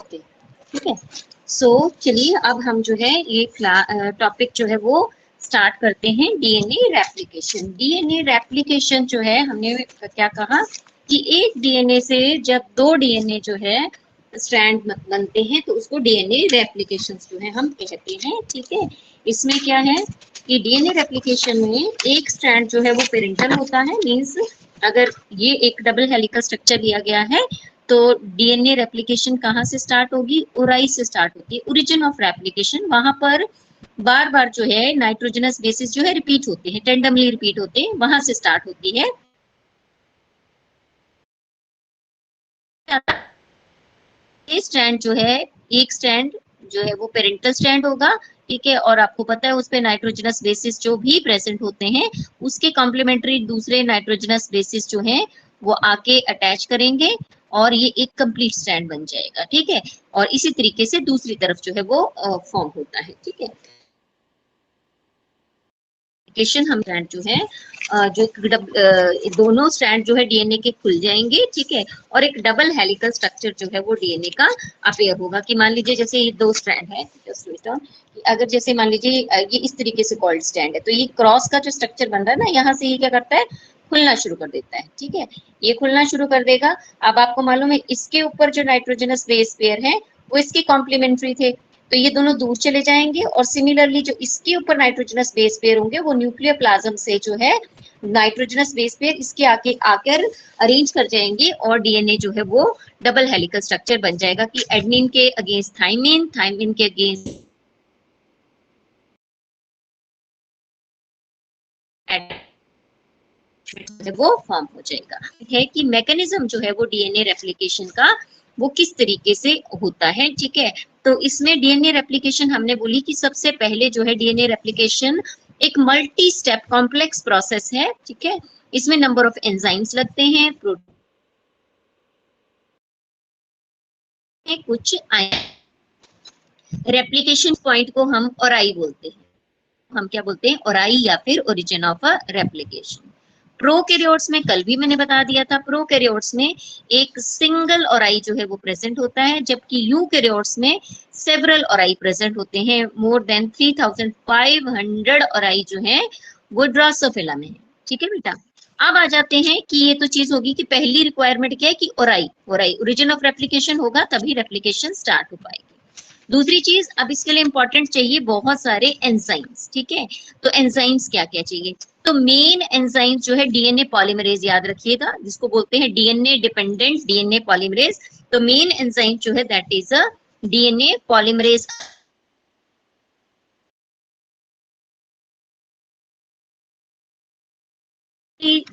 Okay, ठीक है। सो चलिए अब हम जो है ये टॉपिक जो है वो स्टार्ट करते हैं, डीएनए रेप्लिकेशन। डीएनए रेप्लिकेशन जो है हमने क्या कहा कि एक डीएनए से जब दो डीएनए जो है स्ट्रैंड बनते हैं तो उसको डीएनए रेप्लिकेशन जो है हम कहते हैं, ठीक है। इसमें क्या है कि डीएनए रेप्लिकेशन में एक स्ट्रैंड जो है वो पेरेंटल होता है, मींस अगर ये एक डबल हेलिकल स्ट्रक्चर लिया गया है तो डीएनए रेप्लिकेशन कहाँ से स्टार्ट होगी, ओराई से स्टार्ट होती है, ओरिजिन ऑफ रेप्लिकेशन। वहां पर बार बार जो है नाइट्रोजनस बेसिस जो है रिपीट होते हैं, टेंडमली रिपीट होते हैं, वहां से स्टार्ट होती है। ये स्ट्रैंड जो है, एक स्ट्रैंड जो है वो पेरेंटल स्ट्रैंड होगा, ठीक है। और आपको पता है उस पे नाइट्रोजनस बेसिस जो भी प्रेजेंट होते हैं उसके कॉम्प्लीमेंट्री दूसरे नाइट्रोजनस बेसिस जो हैं वो आके अटैच करेंगे और ये एक कंप्लीट स्ट्रैंड बन जाएगा, ठीक है। और इसी तरीके से दूसरी तरफ जो है वो फॉर्म होता है, ठीक है। हम स्ट्रैंड जो है जो दोनों स्ट्रैंड जो है डीएनए के खुल जाएंगे, ठीक है। और एक डबल हेलिकल स्ट्रक्चर जो है वो डीएनए का अपेयर होगा कि मान लीजिए जैसे ये दो स्ट्रैंड है, अगर जैसे मान लीजिए ये इस तरीके से कॉल्ड स्ट्रैंड है तो ये क्रॉस का जो स्ट्रक्चर बन रहा है ना, यहाँ से ये क्या करता है, खुलना शुरू कर देता है, ठीक है। ये खुलना शुरू कर देगा। अब आपको मालूम है इसके ऊपर जो नाइट्रोजनस बेस पेयर है वो इसके कॉम्प्लीमेंट्री थे, तो ये दोनों दूर चले जाएंगे और सिमिलरली जो इसके ऊपर नाइट्रोजनस बेस पेयर होंगे वो न्यूक्लियर प्लाज्म से जो है नाइट्रोजनस बेस पेयर इसके आके आकर अरेंज कर जाएंगे और डीएनए जो है वो डबल हेलिकल स्ट्रक्चर बन जाएगा कि एडेनिन के अगेंस्ट थाइमिन, थाइमिन के अगेंस्ट वो फॉर्म हो जाएगा। है कि मैकेनिज्म जो है वो डीएनए रेप्लिकेशन का वो किस तरीके से होता है, ठीक है। तो इसमें डीएनए रेप्लिकेशन हमने बोली कि सबसे पहले जो है डीएनए रेप्लिकेशन एक मल्टी स्टेप कॉम्प्लेक्स प्रोसेस है, ठीक है। इसमें नंबर ऑफ एंजाइम्स लगते हैं, प्रोटीन कुछ रेप्लिकेशन पॉइंट को हम ओराई बोलते हैं। हम क्या बोलते हैं, ओराई या फिर origin of a replication. Prokaryotes में कल भी मैंने बता दिया था, प्रोकैरियोट्स में एक सिंगल ओराई जो है वो प्रेजेंट होता है, जबकि यूकैरियोट्स में सेवरल ओराई प्रेजेंट होते हैं। मोर देन 3500 ओराई जो है वो ड्रोसोफिला में है, ठीक है बेटा। अब आ जाते हैं कि ये तो चीज होगी कि पहली रिक्वायरमेंट क्या है कि ओराई, ओराई ओरिजिन ऑफ रेप्लिकेशन होगा तभी रेप्लिकेशन स्टार्ट हो पाएगी। दूसरी चीज, अब इसके लिए इंपॉर्टेंट चाहिए बहुत सारे एंजाइम्स, ठीक है। तो एंजाइम्स क्या क्या चाहिए, तो मेन एंजाइम्स जो है डीएनए पॉलीमरेज, याद रखिएगा जिसको बोलते हैं डीएनए डिपेंडेंट डीएनए पॉलीमरेज। तो मेन एंजाइम जो है that is a DNA polymerase.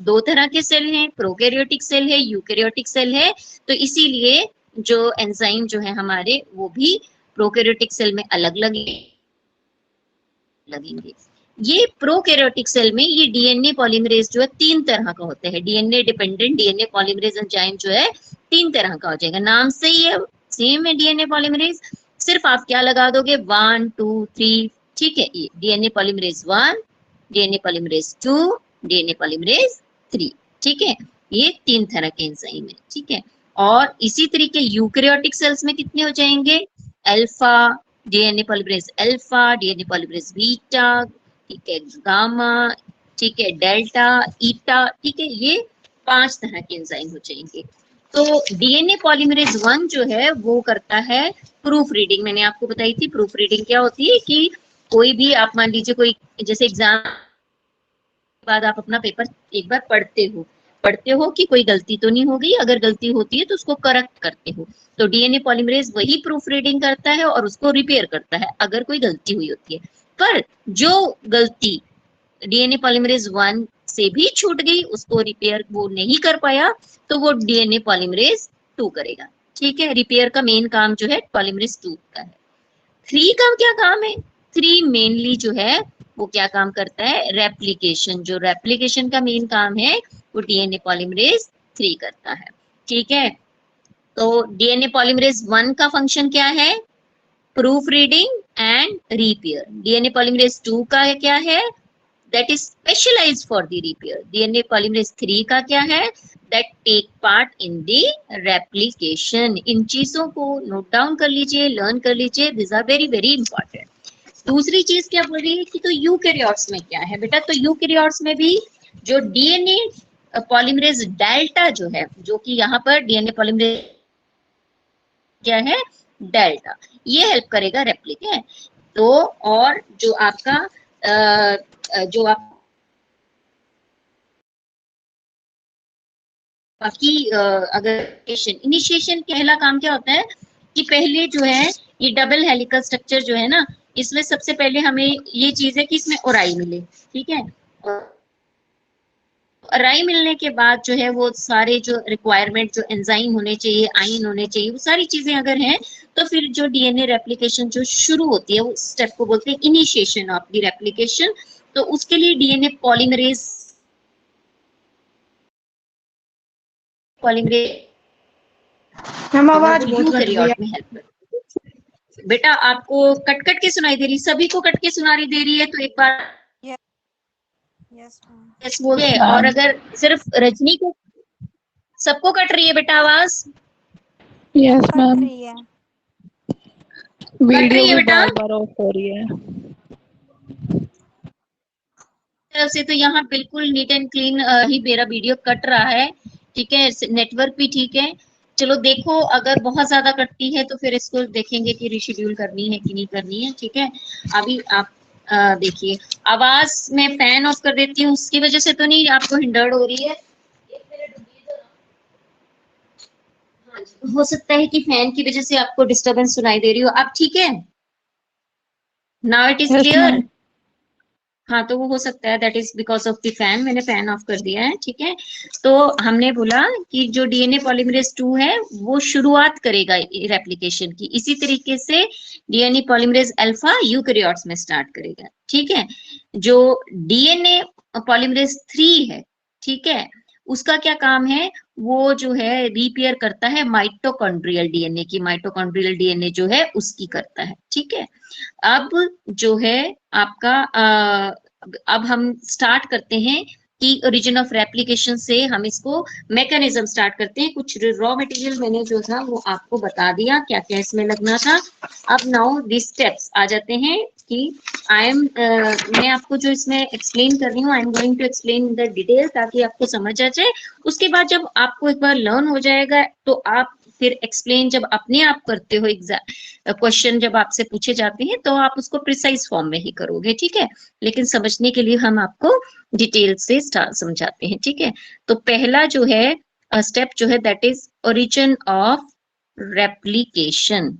दो तरह के सेल हैं, प्रोकैरियोटिक सेल है, यूकैरियोटिक सेल है, तो इसीलिए जो एंजाइम जो है हमारे वो भी प्रोकैरियोटिक सेल में अलग लगेंगे। ये प्रोकैरियोटिक सेल में ये डीएनए पॉलीमरेज जो है तीन तरह का होता है, DNA dependent DNA polymerase enzyme जो है तीन तरह का हो जाएगा, नाम से ही है, सेम है डीएनए पॉलीमरेज। सिर्फ आप क्या लगा दोगे 1 2 3, ठीक है। ये DNA polymerase 1, DNA polymerase 2, DNA polymerase 3, ठीक है। ये तीन तरह के एंजाइम है, ठीक है। और इसी तरीके यूकैरियोटिक सेल्स में कितने हो जाएंगे, alpha, DNA polymerase alpha, DNA polymerase beta, ठीक है, गामा, ठीक है, डेल्टा, ईटा, ठीक है। ये पांच तरह के एंजाइम हो जाएंगे। तो डीएनए पॉलीमरेज 1 जो है वो करता है प्रूफ रीडिंग। मैंने आपको बताई थी प्रूफ रीडिंग क्या होती है कि कोई भी आप मान लीजिए कोई जैसे एग्जाम बाद आप अपना पेपर एक बार पढ़ते हो कि कोई गलती तो नहीं हो गई, अगर गलती होती है तो उसको करेक्ट करते हो। तो डीएनए पॉलीमरेज वही प्रूफ रीडिंग करता है और उसको रिपेयर करता है अगर कोई गलती हुई होती है। पर जो गलती डीएनए पॉलीमरेज 1 से भी छूट गई, उसको रिपेयर वो नहीं कर पाया, तो वो डीएनए पॉलीमरेज 2 करेगा, ठीक है। रिपेयर का मेन काम जो है पॉलीमरेज 2 का है। 3 का क्या काम है, 3 मेनली जो है वो क्या काम करता है, रेप्लिकेशन। जो रेप्लिकेशन का मेन काम है वो डीएनए पॉलीमरेज 3 करता है, ठीक है। तो डीएनए पॉलीमरेज 1 का फंक्शन क्या है, proof reading and repair. DNA polymerase 2 का क्या है, that is specialized for the repair. DNA polymerase 3 का क्या है? That take part in the replication. इन चीजों को नोट डाउन कर लीजिए, लर्न कर लीजिए, these are very very important. दूसरी चीज क्या बोल रही है कि तो यूकैरियोट्स में क्या है बेटा? तो यूकैरियोट्स में भी जो डीएनए पॉलीमरेज डेल्टा जो है, जो कि यहाँ पर डीएनए पॉलीमरेज क्या है? डेल्टा, ये हेल्प करेगा रेप्लिकेट। तो और जो आपका जो आप बाकी अगर इनिशिएशन पहला काम क्या होता है कि पहले जो है ये डबल हेलिकल स्ट्रक्चर जो है ना, इसमें सबसे पहले हमें ये चीज है कि इसमें ओराई मिले, ठीक है। ओराई मिलने के बाद जो है वो सारे जो रिक्वायरमेंट, जो एंजाइम होने चाहिए, आयन होने चाहिए, वो सारी चीजें अगर हैं तो फिर जो डीएनए रेप्लिकेशन जो शुरू होती है, वो स्टेप को बोलते हैं इनिशिएशन ऑफ द रेप्लिकेशन। तो उसके लिए डीएनए पॉलीमरेज हम आवाज बहुत कट रही है में हेल्प करती है। बेटा आपको कट कट के सुनाई दे रही? सभी को कट के सुनाई दे रही है तो एक बार यस बोलिए। और अगर सिर्फ रजनी को, सबको कट रही है बेटा आवाज? यस मैम, वीडियो है भी बेटा? बार बार ऑफ हो रही है। तरफ से तो यहाँ बिल्कुल नीट एंड क्लीन ही मेरा वीडियो कट रहा है, ठीक है। नेटवर्क भी ठीक है। चलो देखो, अगर बहुत ज्यादा कटती है तो फिर इसको देखेंगे कि रिशेड्यूल करनी है कि नहीं करनी है, ठीक है। अभी आप देखिए, आवाज मैं फैन ऑफ कर देती हूँ, उसकी वजह से तो नहीं आपको हिंडर्ड हो रही है? हो सकता है कि फैन की वजह से आपको डिस्टरबेंस सुनाई दे रही हो। अब ठीक है, नाउ इट इज क्लियर? हाँ, तो वो हो सकता है that is because of the fan, मैंने फैन ऑफ कर दिया है, ठीक है। तो हमने बोला कि जो डीएनए पॉलीमरेज 2 है वो शुरुआत करेगा रेप्लिकेशन की, इसी तरीके से डीएनए पॉलीमरेज अल्फा यूकैरियोट्स में स्टार्ट करेगा, ठीक है। जो डीएनए पॉलीमरेज 3 है, ठीक है, उसका क्या काम है? वो जो है रिपेयर करता है माइटोकॉन्ड्रियल डीएनए की, माइटोकॉन्ड्रियल डीएनए जो है उसकी करता है, ठीक है। अब जो है आपका अब हम स्टार्ट करते हैं कि ओरिजिन ऑफ रेप्लिकेशन से हम इसको मैकेनिज्म स्टार्ट करते हैं। कुछ रॉ मटेरियल मैंने जो था वो आपको बता दिया क्या क्या इसमें लगना था। अब नाउ दी स्टेप्स आ जाते हैं कि मैं आपको जो इसमें एक्सप्लेन कर रही हूँ, I am going to explain in the detail ताकि आपको समझ आ जाए। उसके बाद जब आपको एक बार लर्न हो जाएगा तो आप फिर एक्सप्लेन जब अपने आप करते हो, क्वेश्चन जब आपसे पूछे जाते हैं तो आप उसको प्रिसाइज फॉर्म में ही करोगे, ठीक है। लेकिन समझने के लिए हम आपको डिटेल से समझाते हैं, ठीक है। तो पहला जो है स्टेप जो है that is origin of replication.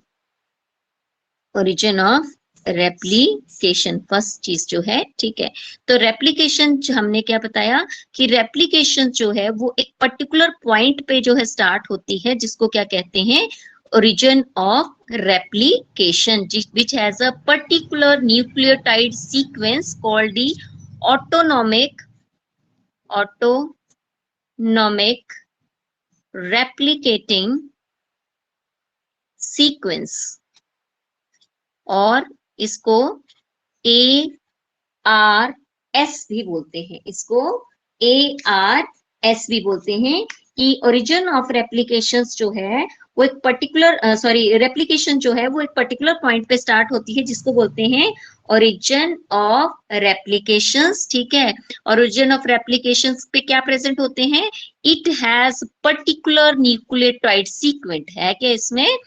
Origin of replication first चीज जो है, ठीक है। तो रेप्लिकेशन हमने क्या बताया कि रेप्लिकेशन जो है वो एक पर्टिकुलर पॉइंट पे जो है स्टार्ट होती है, जिसको क्या कहते हैं? origin of replication, which has a particular nucleotide sequence called the autonomic replicating sequence, और इसको ARS भी बोलते हैं, इसको ARS भी बोलते हैं कि ओरिजिन ऑफ रेप्लिकेशंस जो है वो एक पर्टिकुलर रेप्लिकेशन जो है वो एक पर्टिकुलर पॉइंट पे स्टार्ट होती है, जिसको बोलते हैं ओरिजिन ऑफ रेप्लिकेशंस, ठीक है। ओरिजिन ऑफ रेप्लिकेशंस पे क्या प्रेजेंट होते हैं? It has particular nucleotide sequence है क्या इसमें?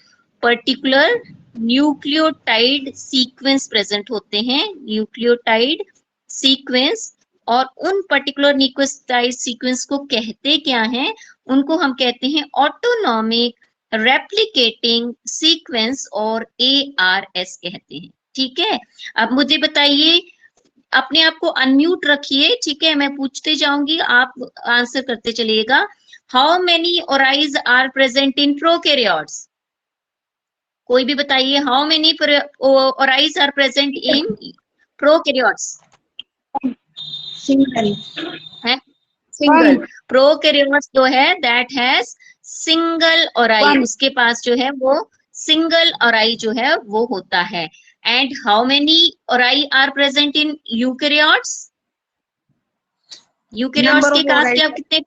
पर्टिकुलर न्यूक्लियोटाइड सीक्वेंस प्रेजेंट होते हैं, न्यूक्लियोटाइड सीक्वेंस। और उन पर्टिकुलर न्यूक्लियोटाइड सीक्वेंस को कहते क्या हैं? उनको हम कहते हैं ऑटोनॉमिक रेप्लिकेटिंग सीक्वेंस और ARS कहते हैं, ठीक है। अब मुझे बताइए, अपने आप को अनम्यूट रखिए, ठीक है, मैं पूछते जाऊंगी, आप आंसर करते चलिएगा। How many oris are present in prokaryotes? कोई भी बताइए, how many oris are present in prokaryotes? Single है सिंगल। प्रोकैरियोट्स जो है दैट हैज सिंगल ओराई, उसके पास जो है वो सिंगल ओराई जो है वो होता है। And how many ori are present in eukaryotes? Eukaryotes Number के of पास orais क्या are कितने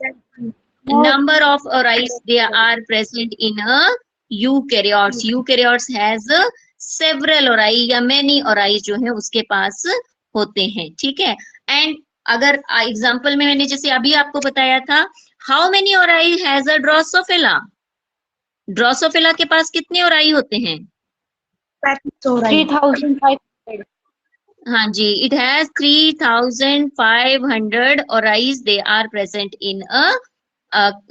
more. Number of oris they are present in a eukaryotes. Eukaryotes has several ori या मेनी ओराई जो है उसके पास होते हैं, ठीक है। एंड अगर एग्जांपल में मैंने जैसे अभी आपको बताया था, how many ori has a drosophila, drosophila के पास कितने ओराई होते हैं? 3500. हाँ जी, it has 3500 oris they are present in a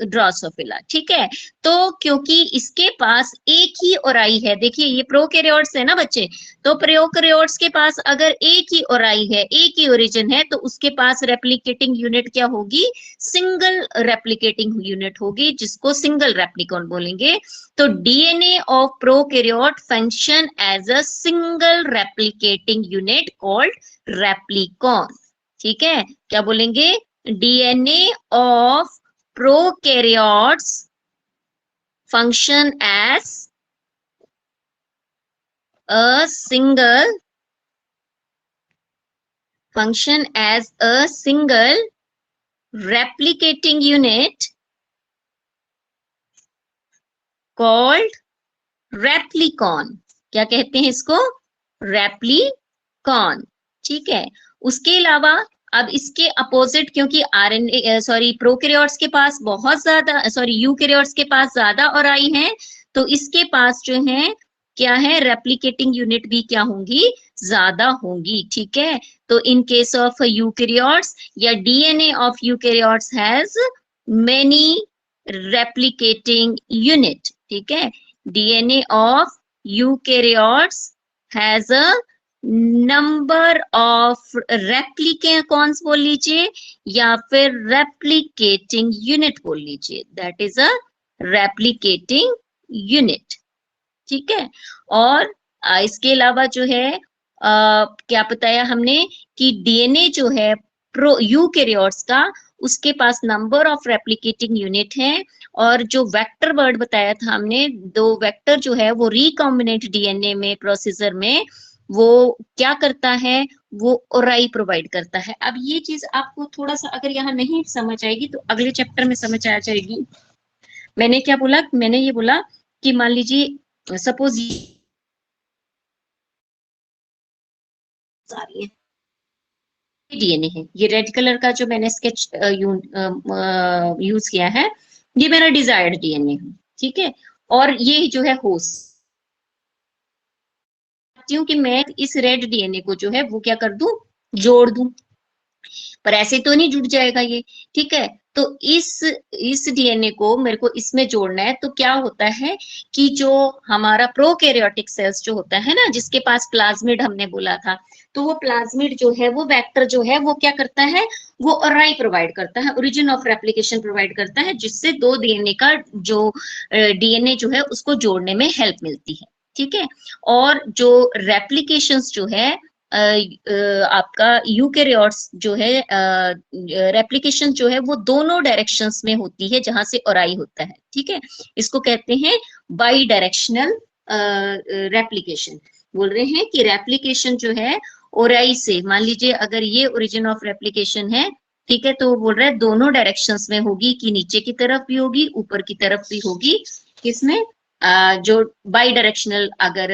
drosophila, ठीक है। तो क्योंकि इसके पास एक ही ओराई है, देखिए ये प्रोकैरियोट्स है ना बच्चे, तो प्रोकैरियोट्स के पास अगर एक ही ओराई है, एक ही ओरिजिन है, तो उसके पास रेप्लिकेटिंग यूनिट क्या होगी? सिंगल रेप्लिकेटिंग यूनिट होगी, जिसको सिंगल रेप्लिकॉन बोलेंगे। तो DNA of prokaryote function as a single replicating unit called replicon, ठीक है। क्या बोलेंगे? DNA of prokaryotes function as a single replicating unit called replicon। क्या कहते हैं इसको? रेप्लिकॉन, ठीक है। उसके अलावा अब इसके अपोजिट, क्योंकि आरएनए प्रोकैरियोट्स के पास बहुत ज्यादा, यूकैरियोट्स के पास ज्यादा ओराई है, तो इसके पास जो है क्या है? रेप्लिकेटिंग यूनिट भी क्या होंगी? ज्यादा होंगी, ठीक है। तो इन केस ऑफ यूकैरियोट्स या DNA of eukaryotes has many replicating unit, ठीक है। DNA of eukaryotes has a number of replicate, कौन बोल लीजिए, या फिर रेप्लिकेटिंग यूनिट बोल लीजिए, that is a replicating unit, ठीक है। और इसके अलावा जो है क्या बताया हमने कि डीएनए जो है प्रो यूकैरियोट्स का, उसके पास नंबर ऑफ रेप्लिकेटिंग यूनिट है। और जो वेक्टर वर्ड बताया था हमने, दो वेक्टर जो है वो रिकॉम्बिनेंट डीएनए में प्रोसीजर में वो क्या करता है? वो ओराई प्रोवाइड करता है। अब ये चीज आपको थोड़ा सा अगर यहाँ नहीं समझ आएगी तो अगले चैप्टर में समझ आ जाएगी। मैंने क्या बोला? मैंने ये बोला कि मान लीजिए सपोज आ रही है डीएनए है, ये रेड कलर का जो मैंने स्केच यूज किया है, ये मेरा डिजायर्ड डीएनए है, ठीक है। और ये जो है होस्ट, कि मैं इस रेड डीएनए को जो है वो क्या कर दूं? जोड़ दूं, पर ऐसे तो नहीं जुड़ जाएगा ये, ठीक है। तो इस डीएनए को मेरे को इसमें जोड़ना है, तो क्या होता है कि जो हमारा प्रोकैरियोटिक सेल्स जो होता है ना, जिसके पास प्लाज्मिड हमने बोला था, तो वो प्लाज्मिड जो है, वो वेक्टर जो है, वो क्या करता है? वो अराई प्रोवाइड करता है, ओरिजिन ऑफ रेप्लिकेशन प्रोवाइड करता है, जिससे दो डीएनए का जो डीएनए जो है उसको जोड़ने में हेल्प मिलती है, ठीक है। और जो रेप्लिकेशंस जो है आपका यूकैरियोट्स जो है, रेप्लिकेशन जो है वो दोनों डायरेक्शंस में होती है जहां से ओराई होता है, ठीक है। इसको कहते हैं बाई डायरेक्शनल रेप्लिकेशन। बोल रहे हैं कि रेप्लिकेशन जो है ओराई से, मान लीजिए अगर ये ओरिजिन ऑफ रेप्लिकेशन है, ठीक है, तो वो बोल रहा है दोनों डायरेक्शंस में होगी, कि नीचे की तरफ भी होगी, ऊपर की तरफ भी होगी, किसमें? जो बाई डायरेक्शनल अगर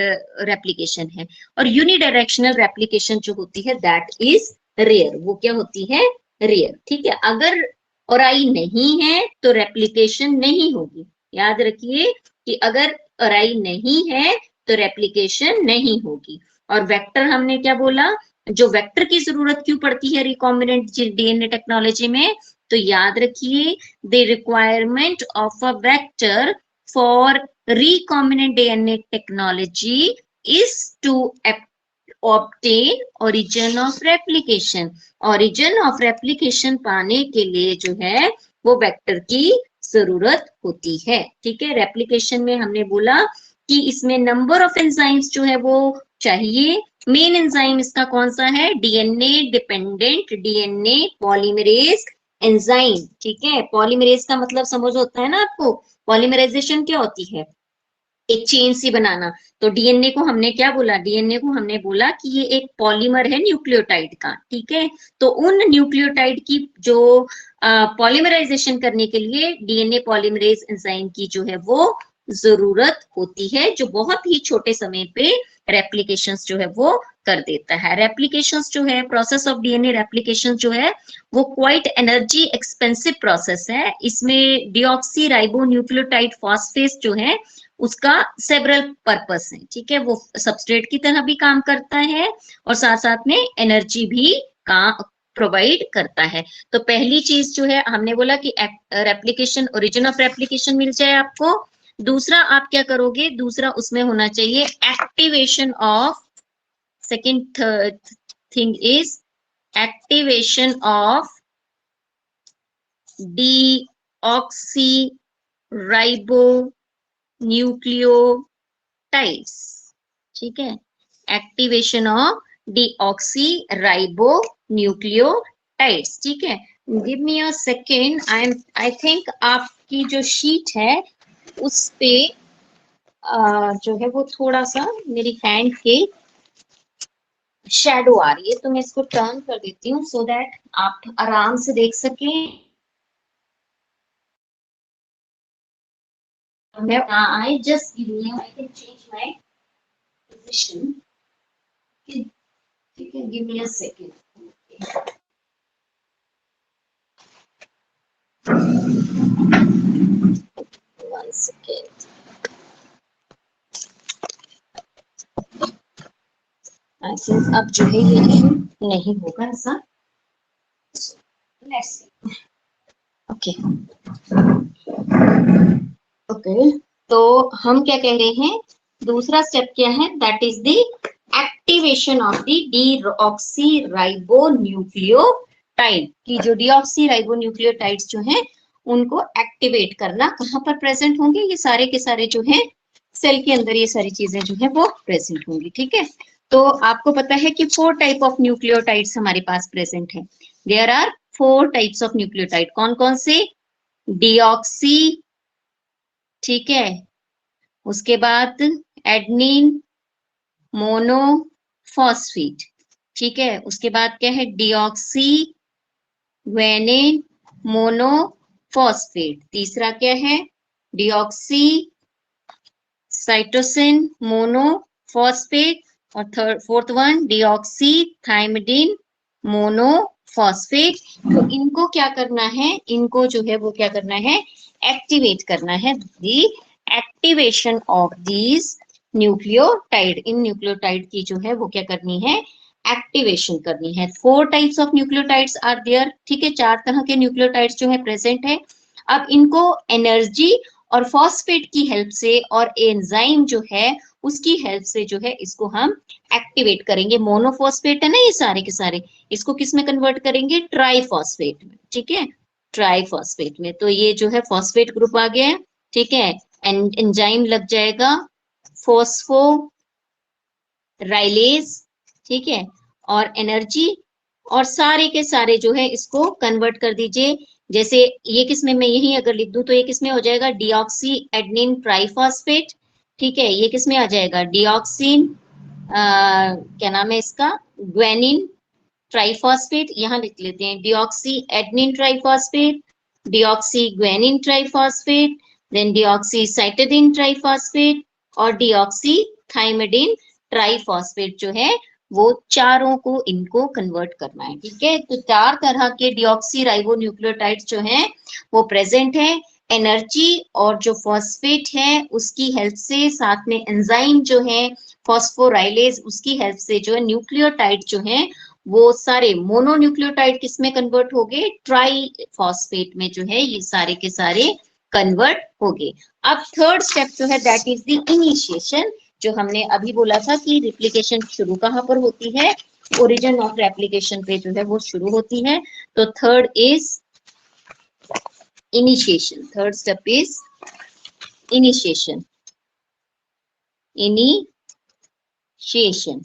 रेप्लिकेशन है। और यूनिडायरेक्शनल रेप्लिकेशन जो होती है दैट इज रेयर, वो क्या होती है? रेयर, ठीक है। अगर ओराई नहीं है तो रेप्लिकेशन नहीं होगी, याद रखिए कि अगर ओराई नहीं है तो रेप्लिकेशन नहीं होगी। और वेक्टर हमने क्या बोला? जो वेक्टर की जरूरत क्यों पड़ती है रिकॉम्बिनेंट डीएनए टेक्नोलॉजी में? तो याद रखिए, the requirement of a vector for recombinant DNA technology is to obtain origin of replication। origin of replication पाने के लिए जो है वो वेक्टर की जरूरत होती है, ठीक है। रेप्लिकेशन में हमने बोला कि इसमें नंबर ऑफ एंजाइम्स जो है वो चाहिए। मेन एंजाइम इसका कौन सा है? DNA dependent DNA polymerase enzyme, ठीक है। पॉलीमरेज का मतलब समझ होता है ना आपको? पॉलीमराइजेशन क्या होती है? एक चेन सी बनाना। तो डीएनए को हमने क्या बोला, डीएनए को हमने बोला कि ये एक पॉलीमर है न्यूक्लियोटाइड का, ठीक है। तो उन न्यूक्लियोटाइड की जो पॉलीमराइजेशन करने के लिए डीएनए पॉलीमरेज एंजाइम की जो है वो जरूरत होती है, जो बहुत ही छोटे समय पे रेप्लिकेशंस जो है वो कर देता है। रेप्लिकेशंस जो है, प्रोसेस ऑफ डीएनए रेप्लिकेशन जो है वो क्वाइट एनर्जी एक्सपेंसिव प्रोसेस है। इसमें डीऑक्सी राइबो न्यूक्लियोटाइड फॉस्फेट जो है उसका सेवरल पर्पस है, ठीक है। वो सबस्ट्रेट की तरह भी काम करता है और साथ साथ में एनर्जी भी काम प्रोवाइड करता है। तो पहली चीज जो है हमने बोला कि रेप्लिकेशन, ओरिजिन ऑफ रेप्लिकेशन मिल जाए आपको। दूसरा आप क्या करोगे, दूसरा उसमें होना चाहिए activation of, second thing is activation of deoxy ribo nucleotides, ठीक है। Activation of deoxy ribo nucleotides, ठीक है। Give me a second, I think आपकी जो शीट है उस पे जो है वो थोड़ा सा मेरी हैंड के शैडो आ रही है, तो मैं इसको टर्न कर देती हूँ सो दैट आप आराम से देख सकें। I just give me, I can change my position. You can give me a second. One second. I think अब जो है ये नहीं होगा ऐसा। Let's see. Okay. Okay. तो हम क्या कह रहे हैं, दूसरा स्टेप क्या है, that is the activation of the deoxy ribo nucleotide की, जो डीऑक्सी राइबो न्यूक्लियोटाइड्स जो हैं उनको एक्टिवेट करना। कहाँ पर प्रेजेंट होंगे, ये सारे के सारे जो हैं सेल के अंदर, ये सारी चीजें जो है वो प्रेजेंट होंगी, ठीक है। तो आपको पता है कि 4 टाइप ऑफ न्यूक्लियोटाइड्स हमारे पास प्रेजेंट है। There are 4 types of nucleotide. कौन कौन से, डीऑक्सी, ठीक है, उसके बाद एडनिन मोनोफॉस्फेट, ठीक है, उसके बाद क्या है, डीऑक्सी ग्वेनिन मोनोफॉस्फेट, तीसरा क्या है, डीऑक्सी साइटोसिन मोनोफॉस्फेट, और फोर्थ वन डीऑक्सी थाइमिडिन मोनोफॉस्फेट। तो इनको क्या करना है, इनको जो है वो क्या करना है, एक्टिवेट करना है। The activation of these nucleotide, इन न्यूक्लियोटाइड की जो है वो क्या करनी है, एक्टिवेशन करनी है। 4 types of nucleotides are there, ठीक है, 4 तरह के न्यूक्लियोटाइड्स जो है प्रेजेंट है। अब इनको एनर्जी और फॉस्फेट की हेल्प से और एंजाइम जो है उसकी हेल्प से जो है इसको हम एक्टिवेट करेंगे। मोनोफॉस्फेट है ना ये सारे के सारे, इसको किस में कन्वर्ट करेंगे, ट्राईफॉस्फेट में, ठीक है, ट्राईफॉस्फेट में। तो ये जो है फॉस्फेट ग्रुप आ गया, ठीक है, एंजाइम लग जाएगा फॉस्फो राइलेज, ठीक है, और एनर्जी, और सारे के सारे जो है इसको कन्वर्ट कर दीजिए। जैसे ये किसमें, मैं यही अगर लिख दूं तो ये किसमें हो जाएगा, डीऑक्सी एडनिन ट्राइफॉस्फेट, ठीक है। ये किसमें आ जाएगा, डीऑक्सिन क्या नाम है इसका, ग्वेनिन ट्राइफॉस्फेट, यहाँ लिख लेते हैं deoxy adenine triphosphate, deoxy guanine triphosphate, then deoxy cytosine triphosphate और डीऑक्सी थाइमिडिन ट्राइफॉस्फेट जो है वो चारों को इनको कन्वर्ट करना है, ठीक है। तो 4 तरह के डीऑक्सी राइबो न्यूक्लियोटाइड्स जो हैं वो प्रेजेंट है। एनर्जी और जो फॉस्फेट है उसकी हेल्प से, साथ में एंजाइम जो है फॉस्फोराइलेज उसकी हेल्प से जो है न्यूक्लियोटाइड जो है वो सारे मोनोन्यूक्लियोटाइड किस में कन्वर्ट हो गए, ट्राईफॉस्फेट में जो है ये सारे के सारे कन्वर्ट हो गए। अब थर्ड स्टेप जो है दैट इज द इनिशिएशन, जो हमने अभी बोला था कि रेप्लिकेशन शुरू कहाँ पर होती है, ओरिजिन ऑफ रेप्लिकेशन पे जो है वो शुरू होती है। तो third is initiation, third step is initiation, initiation,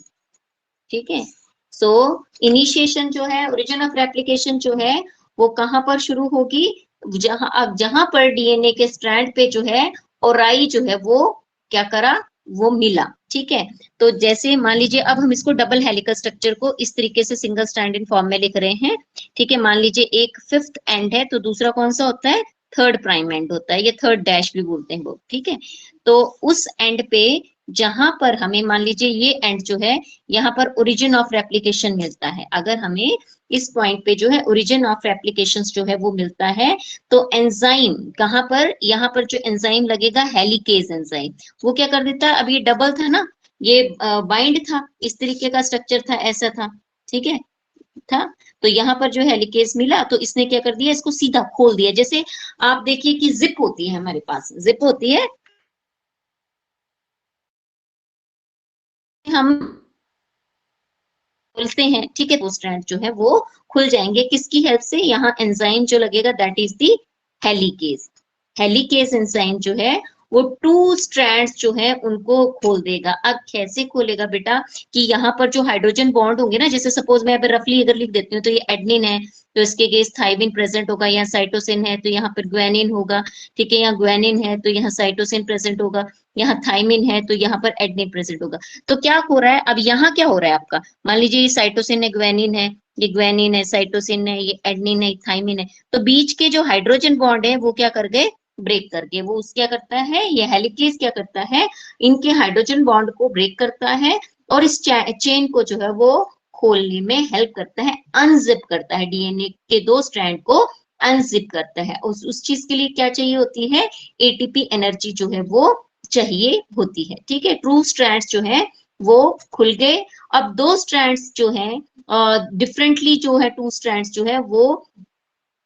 ठीक है। सो इनिशिएशन जो है, ओरिजिन ऑफ रेप्लिकेशन जो है वो कहाँ पर शुरू होगी, जहां पर डीएनए के स्ट्रैंड पे जो है ओराई जो है वो क्या करा, वो मिला। ठीक है, तो जैसे मान लीजिए अब हम इसको डबल हेलिकल स्ट्रक्चर को इस तरीके से सिंगल स्ट्रैंडेड फॉर्म में लिख रहे हैं। ठीक है, मान लीजिए एक फिफ्थ एंड है तो दूसरा कौन सा होता है, थर्ड प्राइम एंड होता है, ये थर्ड डैश भी बोलते हैं वो। ठीक है, तो उस एंड पे जहां पर हमें मान लीजिए ये एंड जो है यहाँ पर ओरिजिन ऑफ रेप्लिकेशन मिलता है, अगर हमें इस पॉइंट पे जो है ओरिजिन ऑफ रेप्लिकेशन जो है वो मिलता है, तो एंजाइम कहाँ पर, यहाँ पर जो एंजाइम लगेगा हेलिकेज एंजाइम, वो क्या कर देता है, अब ये डबल था ना, ये बाइंड था, इस तरीके का स्ट्रक्चर था, ऐसा था। ठीक है, था, तो यहाँ पर जो हेलिकेज मिला तो इसने क्या कर दिया, इसको सीधा खोल दिया। जैसे आप देखिए कि जिप होती है, हमारे पास जिप होती है, हम खोलते हैं। ठीक है, वो स्ट्रैंड जो है वो खुल जाएंगे, किसकी हेल्प से, यहाँ एंजाइम जो लगेगा that is the helicase. Helicase enzyme जो है वो टू स्ट्रैंड्स जो है उनको खोल देगा। अब कैसे खोलेगा बेटा, कि यहाँ पर जो हाइड्रोजन बॉन्ड होंगे ना, जैसे सपोज मैं अगर रफली अगर लिख देती हूँ तो ये एडनिन है, तो इसके अगेंस्ट थाइमिन प्रेजेंट होगा, यहाँ साइटोसिन है तो यहाँ पर ग्वेनिन होगा। ठीक है, यहाँ ग्वेनिन है तो यहाँ साइटोसिन प्रेजेंट होगा, यहाँ थाइमिन है तो यहाँ पर एडनिन प्रेजेंट होगा। तो क्या हो रहा है, अब यहाँ क्या हो रहा है आपका, मान लीजिए ये साइटोसिन है, ग्वेनिन है, ये ग्वेनिन है, साइटोसिन है, ये एडनिन है, थाइमिन है, तो बीच के जो हाइड्रोजन बॉन्ड है वो क्या कर गए, ब्रेक करके, वो उस क्या करता है, ये हेलिकेज क्या करता है, इनके हाइड्रोजन बॉन्ड को ब्रेक करता है और इस चेन को जो है वो खोलने में हेल्प करता है, अनजिप करता है, डीएनए के दो स्ट्रैंड को अनजिप करता है। उस चीज के लिए क्या चाहिए होती है, एटीपी एनर्जी जो है वो चाहिए होती है। ठीक है, ट्रू स्ट्रैंड्स जो है वो खुल गए। अब दो स्ट्रैंड्स जो है डिफरेंटली जो है, टू स्ट्रैंड्स जो है वो,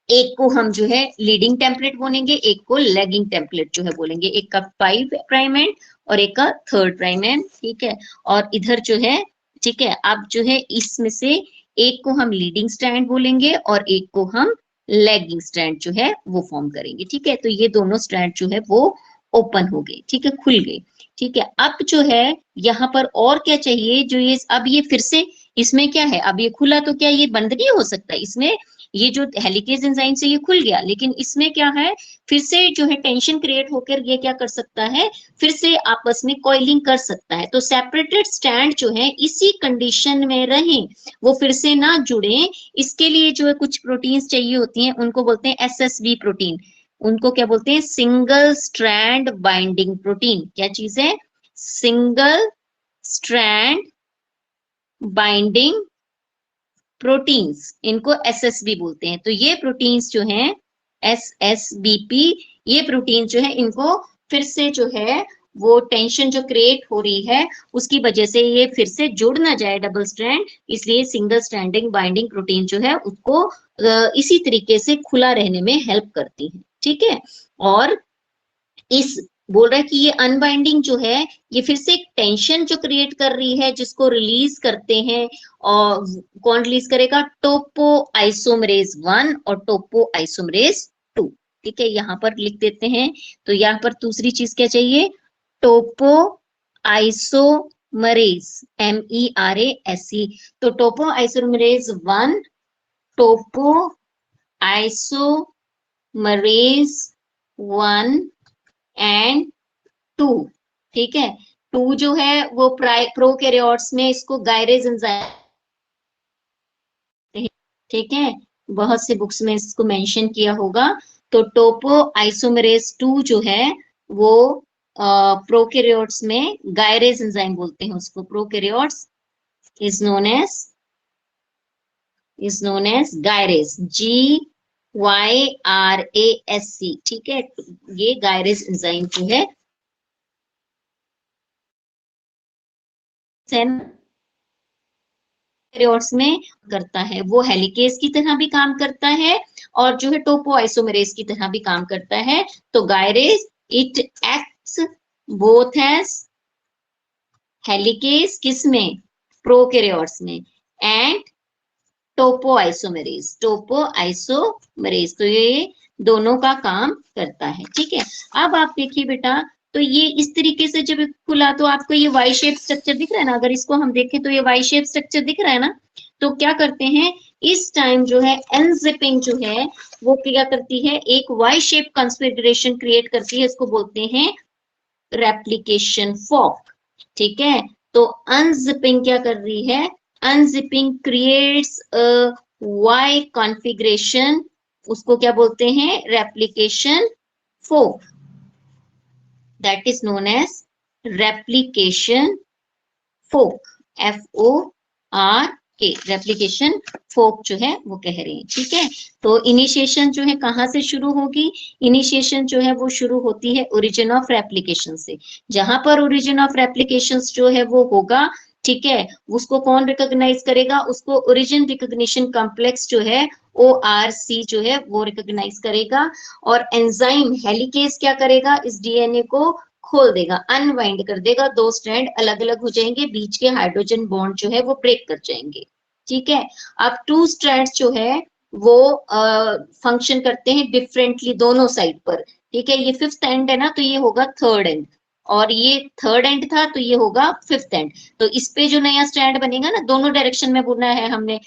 एक को हम जो है लीडिंग टेम्पलेट बोलेंगे, एक को लैगिंग टेम्पलेट जो है बोलेंगे, एक का 5 प्राइम एंड और एक का 3rd प्राइम एंड। ठीक है, और इधर जो है, ठीक है, अब जो है इसमें से एक को हम लीडिंग स्ट्रैंड बोलेंगे और एक को हम लैगिंग स्ट्रैंड जो है वो फॉर्म करेंगे। ठीक है, तो ये दोनों स्ट्रैंड जो है वो ओपन हो गए। ठीक है, खुल गए। ठीक है, अब जो है यहाँ पर और क्या चाहिए, जो ये अब ये फिर से इसमें क्या है, अब ये खुला तो क्या ये बंद नहीं हो सकता, इसमें ये जो हेलिकेज एंजाइम से ये खुल गया, लेकिन इसमें क्या है, फिर से जो है टेंशन क्रिएट होकर ये क्या कर सकता है, फिर से आपस में कॉइलिंग कर सकता है। तो सेपरेटेड स्टैंड जो है इसी कंडीशन में रहें, वो फिर से ना जुड़े, इसके लिए जो है कुछ प्रोटीन्स चाहिए होती हैं, उनको बोलते हैं एसएसबी प्रोटीन। उनको क्या बोलते हैं, सिंगल स्ट्रैंड बाइंडिंग प्रोटीन। क्या चीज है, सिंगल स्ट्रैंड बाइंडिंग प्रोटीन्स, इनको एसएसबी बोलते हैं। तो ये प्रोटीन्स जो हैं एसएसबीपी, ये प्रोटीन जो है इनको फिर से जो है वो टेंशन जो क्रिएट हो रही है उसकी वजह से ये फिर से जुड़ ना जाए डबल स्ट्रैंड, इसलिए सिंगल स्ट्रैंडिंग बाइंडिंग प्रोटीन जो है उसको इसी तरीके से खुला रहने में हेल्प करती है। ठीक है, और इस बोल रहा है कि ये अनबाइंडिंग जो है ये फिर से एक टेंशन जो क्रिएट कर रही है, जिसको रिलीज करते हैं, और कौन रिलीज करेगा, टोपो आइसोमरेज 1 और टोपो आइसोमरेज 2। ठीक है, यहाँ पर लिख देते हैं। तो यहाँ पर दूसरी चीज क्या चाहिए, टोपो आइसोमरेज, MERASE। तो टोपो आइसोमरेज 1, टोपो आइसोमरेज 1 एंड 2। ठीक है, 2 जो है वो प्रोकैरियोट्स में इसको गायरेज एंजाइम, ठीक है, बहुत से बुक्स में इसको मेंशन किया होगा। तो टोपो आइसोमरेज 2 जो है वो प्रोकैरियोट्स में गायरेज एंजाइम बोलते हैं उसको, prokaryotes is known as gyrase, GYRASC। ठीक है, ये गायरेज एंजाइम जो है प्रोकैरियोट्स में करता है, वो हेलिकेज की तरह भी काम करता है और जो है टोपो आइसोमरेज की तरह भी काम करता है। तो gyrase it acts both as helicase किस में, प्रोकैरियोट्स में, एंड टोपो आइसोमरेज, तो ये दोनों का काम करता है। ठीक है, अब आप देखिए बेटा, तो ये इस तरीके से जब खुला तो आपको ये वाई शेप स्ट्रक्चर दिख रहा है ना, अगर इसको हम देखें तो ये वाई शेप स्ट्रक्चर दिख रहा है ना। तो क्या करते हैं, इस टाइम जो है अनजिपिंग जो है वो क्या करती है, एक वाई शेप कॉन्फ़िगरेशन क्रिएट करती है, इसको बोलते हैं रेप्लिकेशन फॉर्क, ठीक है। तो अनजिपिंग क्या कर रही है, अनजिपिंग क्रिएट्स वाई कॉन्फ़िगरेशन, उसको क्या बोलते हैं, replication fork, that is known as replication fork, FORK, replication fork जो है वो कह रहे हैं, ठीक है। तो इनिशिएशन जो है कहाँ से शुरू होगी, इनिशिएशन जो है वो शुरू होती है ओरिजिन ऑफ रेप्लिकेशन से। जहां पर ओरिजिन ऑफ रेप्लिकेशन जो है वो होगा, ठीक है, उसको कौन रिकॉग्नाइज करेगा, उसको ओरिजिन रिकॉग्निशन कॉम्प्लेक्स जो है ORC जो है वो रिकॉग्नाइज करेगा। और एंजाइम हेलिकेज क्या करेगा, इस डीएनए को खोल देगा, अनवाइंड कर देगा, दो स्ट्रैंड अलग अलग हो जाएंगे, बीच के हाइड्रोजन बॉन्ड जो है वो ब्रेक कर जाएंगे, ठीक है। अब टू स्ट्रैंड्स जो है वो फंक्शन करते हैं डिफरेंटली दोनों साइड पर, ठीक है। ये फिफ्थ एंड है ना, तो ये होगा थर्ड एंड, और ये थर्ड एंड था तो ये होगा फिफ्थ एंड। तो इस पे जो नया स्ट्रैंड बनेगा ना, दोनों डायरेक्शन में बुना है हमने,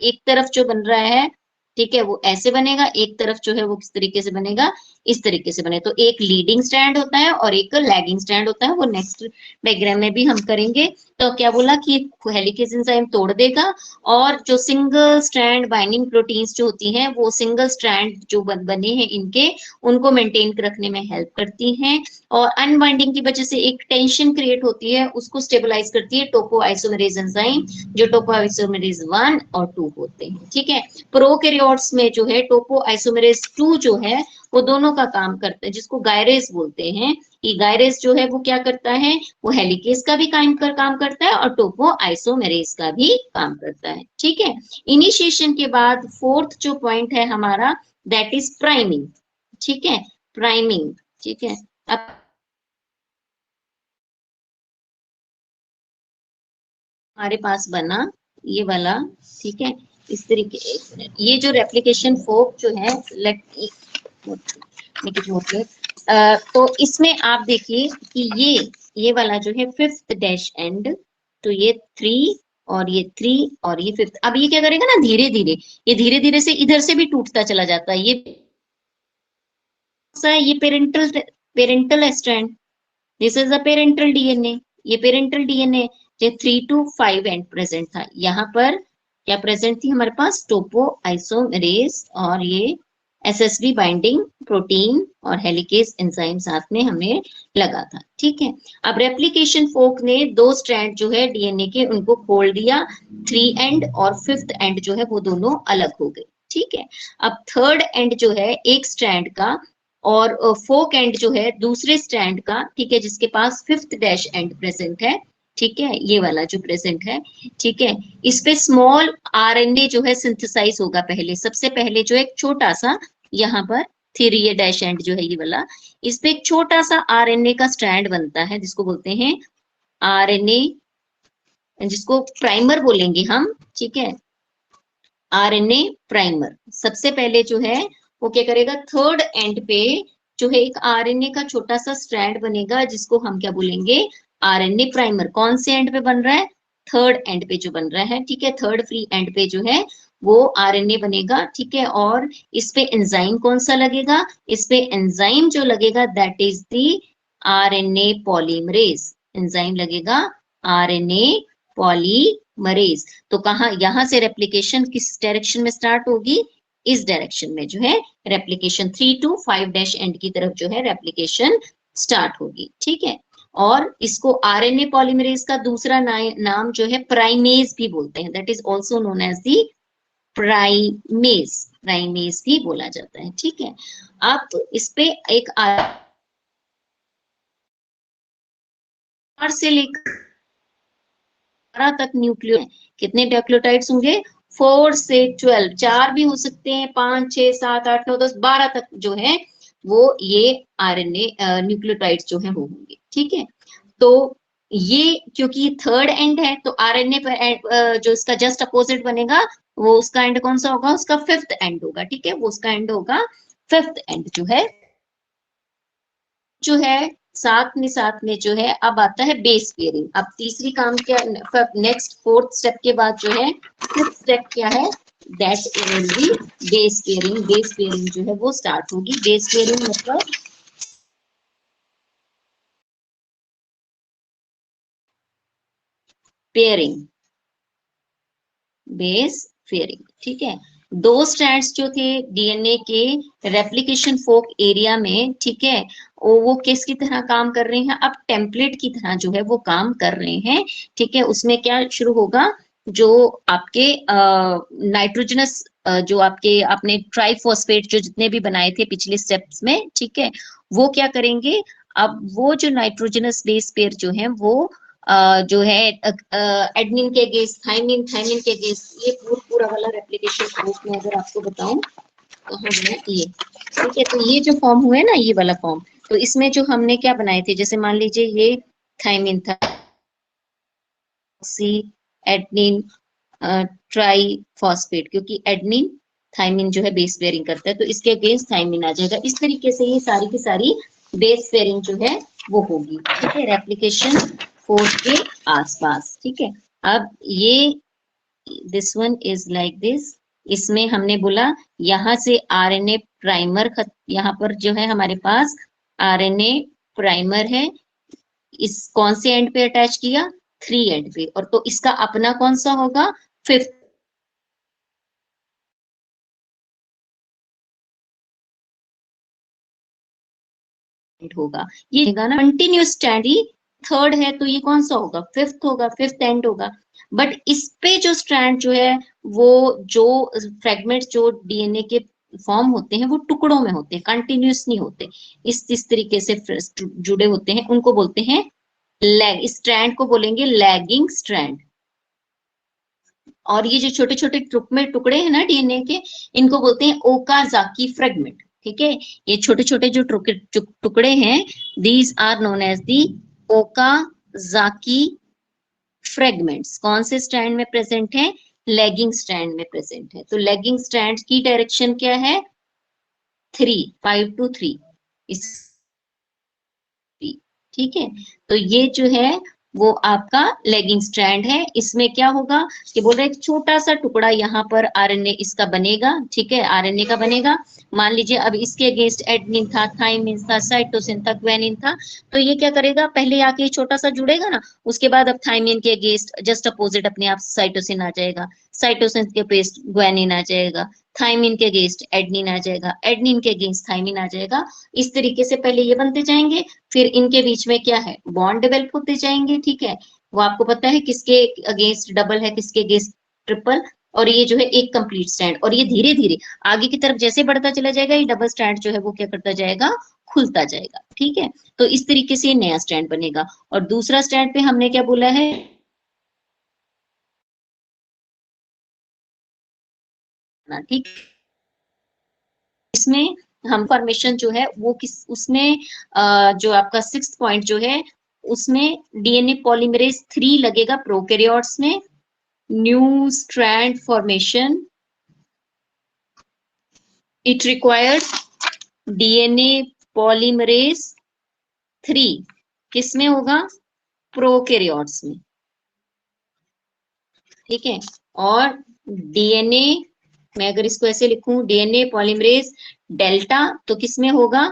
एक तरफ जो बन रहा है, ठीक है, वो ऐसे बनेगा, एक तरफ जो है वो किस तरीके से बनेगा, इस तरीके से बने। तो एक लीडिंग स्ट्रैंड होता है और एक लैगिंग स्ट्रैंड होता है, वो नेक्स्ट डायग्राम में भी हम करेंगे। तो क्या बोला कि हेलिकेज एंजाइम तोड़ देगा, और जो सिंगल स्ट्रैंड बाइंडिंग प्रोटीन्स जो होती हैं, वो सिंगल स्ट्रैंड जो बने हैं इनके, उनको मेंटेन रखने में हेल्प करती हैं। और अनबाइंडिंग की वजह से एक टेंशन क्रिएट होती है, उसको स्टेबलाइज करती है टोपो आइसोमेरेज एंजाइम, जो टोपो आइसोमेरेज 1 और 2 होते हैं, ठीक है। प्रोकैरियोट्स में जो है टोपो आइसोमेरेज 2 जो है वो दोनों का काम करता है, जिसको गायरेज बोलते हैं। ये गायरेज जो है वो क्या करता है, वो हेलिकेज का भी काम करता है और टोपो आइसोमेरेज का भी काम करता है, ठीक है। इनिशिएशन के बाद फोर्थ जो पॉइंट है हमारा, दैट इज प्राइमिंग, ठीक है, प्राइमिंग, ठीक है। अब हमारे पास बना ये वाला, ठीक है, इस तरीके, एक मिनट, ये जो रेप्लिकेशन फोक जो है, लेट तो इसमें आप देखिए कि ये वाला जो है फिफ्थ डैश एंड, तो ये 3 और ये 3 और ये फिफ्थ, अब ये क्या करेगा ना, धीरे धीरे, ये धीरे धीरे से इधर से भी टूटता चला जाता है। ये parental parental strand, this is a parental DNA, ये पेरेंटल डीएनए, ये 3 to 5 एंड प्रेजेंट था। यहाँ पर क्या प्रेजेंट थी हमारे पास, टोपो आइसोमेरेज और ये एसएसबी बाइंडिंग प्रोटीन और हेलिकेज एंजाइम साथ में हमें लगा था, ठीक है। अब रेप्लिकेशन फोक ने दो स्ट्रैंड जो है डीएनए के उनको खोल दिया, 3 एंड और फिफ्थ एंड जो है वो दोनों अलग हो गए, ठीक है। अब थर्ड एंड जो है एक स्ट्रैंड का, और फोक एंड जो है दूसरे स्ट्रैंड का, ठीक है, जिसके पास फिफ्थ डैश एंड प्रेजेंट है, ठीक है, ये वाला जो प्रेजेंट है, ठीक है। इस पे स्मॉल आरएनए जो है सिंथेसाइज होगा पहले, सबसे पहले जो एक छोटा सा, यहाँ पर थ्री ये डैश एंड जो है ये वाला, इस पे एक छोटा सा आरएनए का स्ट्रैंड बनता है, जिसको बोलते हैं आरएनए, जिसको प्राइमर बोलेंगे हम, ठीक है, आरएनए प्राइमर। सबसे पहले जो है वो क्या करेगा, थर्ड एंड पे जो है एक आरएनए का छोटा सा स्ट्रैंड बनेगा, जिसको हम क्या बोलेंगे, आरएनए प्राइमर। कौन से एंड पे बन रहा है, थर्ड एंड पे जो बन रहा है, ठीक है, थर्ड फ्री एंड पे जो है वो आरएनए बनेगा, ठीक है। और इस पे एंजाइम कौन सा लगेगा, इस पे एंजाइम जो लगेगा that is the RNA polymerase, enzyme लगेगा आरएनए पॉलीमरेज। तो कहाँ, यहां से रेप्लिकेशन किस डायरेक्शन में स्टार्ट होगी, इस डायरेक्शन में जो है रेप्लिकेशन 3 to 5 डैश एंड की तरफ जो है रेप्लिकेशन स्टार्ट होगी, ठीक है। और इसको आरएनए पॉलीमरेज का दूसरा नाम जो है प्राइमेज भी बोलते हैं, that is also known as the primase, primase भी बोला जाता है, ठीक है। अब इस पे एक आर से लेकर 12 तक न्यूक्लियो, कितने न्यूक्लियोटाइड्स होंगे, 4 से 12, 4 भी हो सकते हैं, 5 6 7 8 9 10 12 तक जो है वो ये आरएनए न्यूक्लियोटाइड्स जो है वो होंगे, ठीक है। तो ये क्योंकि थर्ड एंड है, तो आरएनए पर जो इसका जस्ट अपोजिट बनेगा, वो उसका एंड कौन सा होगा, उसका फिफ्थ एंड होगा, ठीक है, वो उसका एंड होगा फिफ्थ एंड जो है साथ में जो है अब आता है बेस पेयरिंग। अब तीसरी काम क्या, नेक्स्ट फोर्थ स्टेप के बाद जो है फिफ्थ स्टेप क्या है, that will be base pairing. Base pairing जो है वो स्टार्ट होगी। बेस पेयरिंग मतलब पेयरिंग, बेस पेयरिंग, ठीक है। दो स्ट्रैंड्स जो थे डीएनए के रेप्लिकेशन फोक एरिया में, ठीक है, वो किसकी तरह काम कर रहे हैं, अब टेम्पलेट की तरह जो है वो काम कर रहे हैं, ठीक है। उसमें क्या शुरू होगा, जो आपके नाइट्रोजनस जो आपके आपने ट्राइफॉस्फेट जो जितने भी बनाए थे पिछले स्टेप्स में, ठीक है, वो क्या करेंगे, अब वो जो नाइट्रोजनस बेस पेयर जो है वो जो है एडमिन के अगेंस्ट थाइमिन, थाइमिन के अगेंस्ट, ये पूरा वाला रेप्लिकेशन ग्रुप में अगर आपको बताऊं कहाँ बना ये, ठीक है। तो ये जो फॉर्म हुए ना, ये वाला फॉर्म, तो इसमें जो हमने क्या बनाए थे, जैसे मान लीजिए ये थाइमिन था, सी एडनिन ट्राई फॉस्फेट, क्योंकि एडनिन थाइमिन जो है बेस पेयरिंग करता है, तो इसके अगेंस्ट थाइमिन आ जाएगा। इस तरीके से ये सारी की सारी बेस पेयरिंग जो है वो होगी, ठीक है, रेप्लिकेशन फोर्स के आसपास, ठीक है। अब ये this one is like this, इसमें हमने बोला यहाँ से आरएनए प्राइमर, यहाँ पर जो है हमारे पास आरएनए प्राइमर है, इस कौन से एंड पे अटैच किया, 3 एंड पे, और तो इसका अपना कौन सा होगा, 5th होगा। ये ना कंटिन्यूस स्ट्रैंड ही 3rd है, तो ये कौन सा होगा, 5th होगा, 5th एंड होगा। बट इस पे जो स्ट्रैंड जो है वो जो फ्रेगमेंट जो डीएनए के फॉर्म होते हैं वो टुकड़ों में होते हैं, कंटिन्यूस नहीं होते, इस तरीके से जुड़े होते हैं, उनको बोलते हैं लैग, स्ट्रैंड को बोलेंगे लैगिंग स्ट्रैंड। और ये जो छोटे छोटे टुकड़े हैं ना डीएनए के, इनको बोलते हैं ओकाजाकी फ्रेगमेंट, ठीक है। ये छोटे छोटे जो टुकड़े हैं, these are known as the Okazaki fragments. कौन से स्ट्रैंड में प्रेजेंट है, लेगिंग स्ट्रैंड में प्रेजेंट है। तो लेगिंग स्ट्रैंड की डायरेक्शन क्या है, 3, 5 to 3, इस, ठीक है। तो ये जो है वो आपका लेगिंग स्ट्रैंड है। इसमें क्या होगा कि बोल रहे एक छोटा सा टुकड़ा यहाँ पर आरएनए इसका बनेगा, ठीक है, आरएनए का बनेगा। मान लीजिए अब इसके अगेंस्ट एडनिन था, थाइमिन था, साइटोसिन था, ग्वानिन था, तो ये क्या करेगा, पहले आके छोटा सा जुड़ेगा ना, उसके बाद अब थाइमिन के अगेंस्ट जस्ट अपोजिट अपने आप साइटोसिन आ जाएगा, साइटोसिन के अगेंस्ट ग्वानिन आ जाएगा, थाइमिन के अगेंस्ट एडनिन आ जाएगा, एडनिन के अगेंस्ट थाइमिन आ जाएगा। इस तरीके से पहले ये बनते जाएंगे, फिर इनके बीच में क्या है, बॉन्ड डेवलप होते जाएंगे, ठीक है। वो आपको पता है किसके अगेंस्ट डबल है, किसके अगेंस्ट ट्रिपल, और ये जो है एक कंप्लीट स्टैंड, और ये धीरे धीरे आगे की तरफ जैसे बढ़ता चला जाएगा, ये डबल स्टैंड जो है वो क्या करता जाएगा, खुलता जाएगा, ठीक है। तो इस तरीके से ये नया स्टैंड बनेगा। और दूसरा स्टैंड पे हमने क्या बोला है, ठीक, इसमें हम फॉर्मेशन जो है वो किस उसमें जो आपका 6th पॉइंट जो है उसमें डीएनए पॉलीमरेज 3 लगेगा प्रोकैरियोट्स में, new strand formation, it requires DNA polymerase 3, किसमें होगा, प्रोकैरियोट्स में, ठीक है। और डीएनए, मैं अगर इसको ऐसे लिखूं डीएनए पॉलीमरेज डेल्टा, तो किसमें होगा,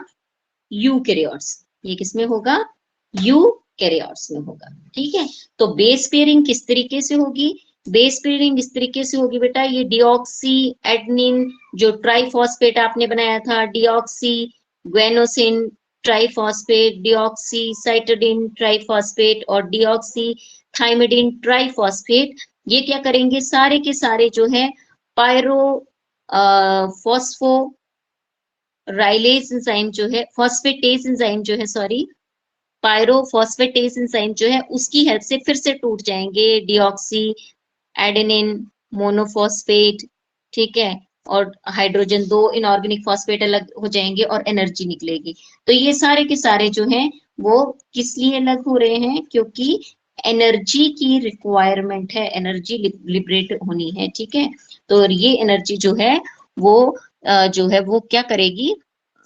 यूकैरियोट्स, ये किसमें होगा, यूकैरियोट्स में होगा, ठीक है। तो बेस पेयरिंग किस तरीके से होगी, बेस पेयरिंग इस तरीके से होगी बेटा, ये डिऑक्सी एडनिन जो ट्राइफॉस्फेट आपने बनाया था, डिऑक्सी ग्वेनोसिन ट्राइफॉस्फेट, डिऑक्सी साइटोडिन ट्राइफॉस्फेट और डिऑक्सी थाइमिडिन ट्राइफॉस्फेट, ये क्या करेंगे, सारे के सारे जो है पायरो फॉस्फो राइलेज एंजाइम जो है, फॉस्फेटेज एंजाइम जो है, सॉरी, पायरोफॉस्फेटेज एंजाइम जो है उसकी हेल्प से फिर से टूट जाएंगे डिऑक्सी एडेनिन मोनोफॉस्फेट, ठीक है, और हाइड्रोजन 2 इनऑर्गेनिक फॉस्फेट अलग हो जाएंगे और एनर्जी निकलेगी। तो ये सारे के सारे जो हैं वो किस लिए अलग हो रहे हैं, क्योंकि एनर्जी की रिक्वायरमेंट है, एनर्जी लिबरेट होनी है, ठीक है। तो ये एनर्जी जो है वो जो है वो क्या करेगी,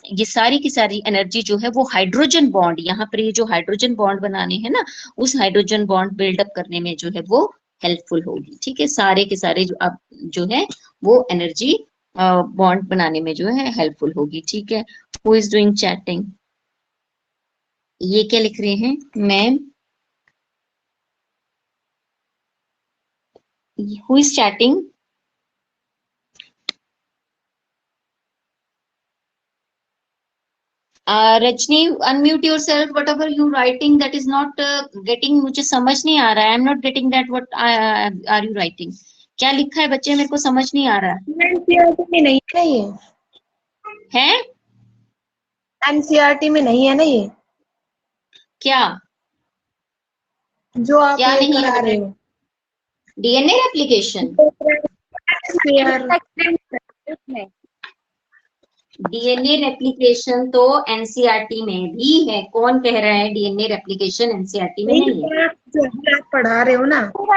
ये सारी की सारी एनर्जी जो है वो हाइड्रोजन बॉन्ड, यहाँ पर ये जो हाइड्रोजन बॉन्ड बनाने हैं ना, उस हाइड्रोजन बॉन्ड बिल्डअप करने में जो है वो हेल्पफुल होगी, ठीक है। सारे के सारे जो अब जो है वो एनर्जी बॉन्ड बनाने में जो है हेल्पफुल होगी, ठीक है। हु इज डूइंग चैटिंग, ये क्या लिख रहे हैं ma'am, Who is chatting? Rajni, unmute yourself. Whatever you writing, that is not getting, मुझे समझ नहीं आ रहा है. I'm not getting that. What are you writing? क्या लिखा है बच्चे, मेरे को समझ नहीं आ रहा एनसीईआरटी में नहीं है ना ये, है. एनसीईआरटी में नहीं है ना ये, क्या जो आप क्या नहीं लेकर आ है? रहे हो डीएनए एप्लीकेशन. डीएनए रेप्लिकेशन तो एनसीईआरटी में भी है. कौन कह रहा है डीएनए रेप्लिकेशन एनसीईआरटी में नहीं है? जो अभी आप पढ़ा रहे हो ना, वो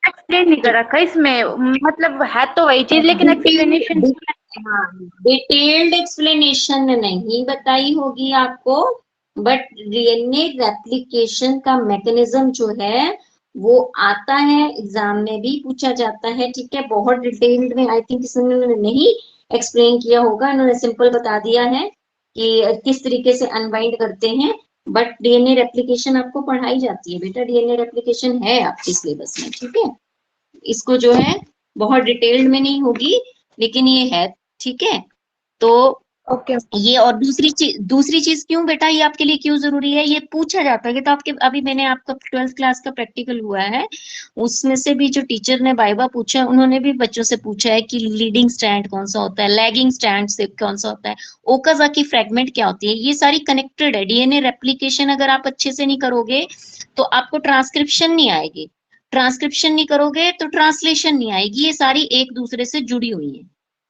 एक्सप्लेन नहीं कर रखा इसमें, मतलब है तो वही चीज लेकिन एक्सप्लेनेशन. डिटेल्ड एक्सप्लेनेशन नहीं बताई होगी आपको, बट डीएनए रेप्लिकेशन का मैकेनिज्म जो है वो आता है, एग्जाम में भी पूछा जाता है. ठीक है, बहुत डिटेल्ड में आई थिंक इसने नहीं एक्सप्लेन किया होगा, इन्होंने सिंपल बता दिया है कि किस तरीके से अनबाइंड करते हैं. बट डीएनए रेप्लिकेशन आपको पढ़ाई जाती है बेटा, डीएनए रेप्लिकेशन है आपके सिलेबस में. ठीक है, इसको जो है बहुत डिटेल्ड में नहीं होगी, लेकिन ये है. ठीक है, तो ओके ये. और दूसरी चीज क्यों बेटा, ये आपके लिए क्यों जरूरी है, ये पूछा जाता है. तो आपके अभी मैंने आपका 12th क्लास का प्रैक्टिकल हुआ है, उसमें से भी जो टीचर ने वाइवा पूछा है, उन्होंने भी बच्चों से पूछा है कि लीडिंग स्ट्रैंड कौन सा होता है, लैगिंग स्ट्रैंड से कौन सा होता है, ओकाजाकी फ्रैगमेंट क्या होती है. ये सारी कनेक्टेड है. डीएनए रेप्लिकेशन अगर आप अच्छे से नहीं करोगे तो आपको ट्रांसक्रिप्शन नहीं आएगी, ट्रांसक्रिप्शन नहीं करोगे तो ट्रांसलेशन नहीं आएगी. ये सारी एक दूसरे से जुड़ी हुई है.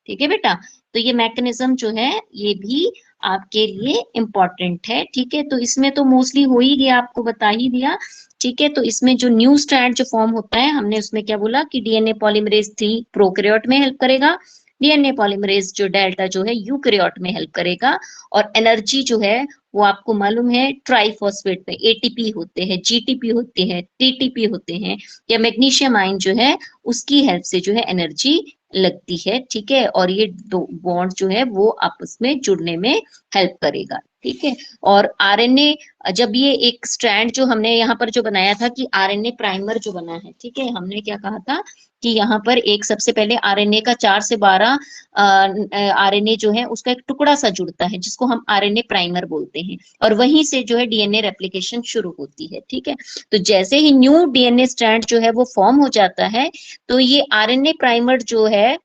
ठीक है बेटा, तो ये मैकेनिज्म जो है ये भी आपके लिए इम्पोर्टेंट है. ठीक है, तो इसमें तो मोस्टली हो ही गया, आपको बता ही दिया. ठीक है, तो इसमें जो न्यू स्ट्रैंड जो फॉर्म होता है, हमने उसमें क्या बोला कि डीएनए पॉलीमरेज 3 प्रोकैरियोट में हेल्प करेगा, डीएनए पॉलीमरेज जो डेल्टा जो है यूकैरियोट में हेल्प करेगा. और एनर्जी जो है वो आपको मालूम है ट्राइफॉस्फेट में एटीपी होते हैं, जीटीपी होते हैं, टीटीपी होते हैं, या मैग्नीशियम आयन जो है उसकी हेल्प से जो है एनर्जी लगती है. ठीक है, और ये दो बॉन्ड जो है वो आपस में जुड़ने में हेल्प करेगा. ठीक है, और आरएनए, जब ये एक स्ट्रैंड जो हमने यहाँ पर जो बनाया था कि आरएनए प्राइमर जो बना है, ठीक है, हमने क्या कहा था कि यहाँ पर एक सबसे पहले आरएनए का 4 से 12 आरएनए जो है उसका एक टुकड़ा सा जुड़ता है जिसको हम आरएनए प्राइमर बोलते हैं, और वहीं से जो है डीएनए रेप्लिकेशन शुरू होती है. ठीक है, तो जैसे ही न्यू डीएनए स्ट्रैंड जो है वो फॉर्म हो जाता है, तो ये आरएनए प्राइमर जो है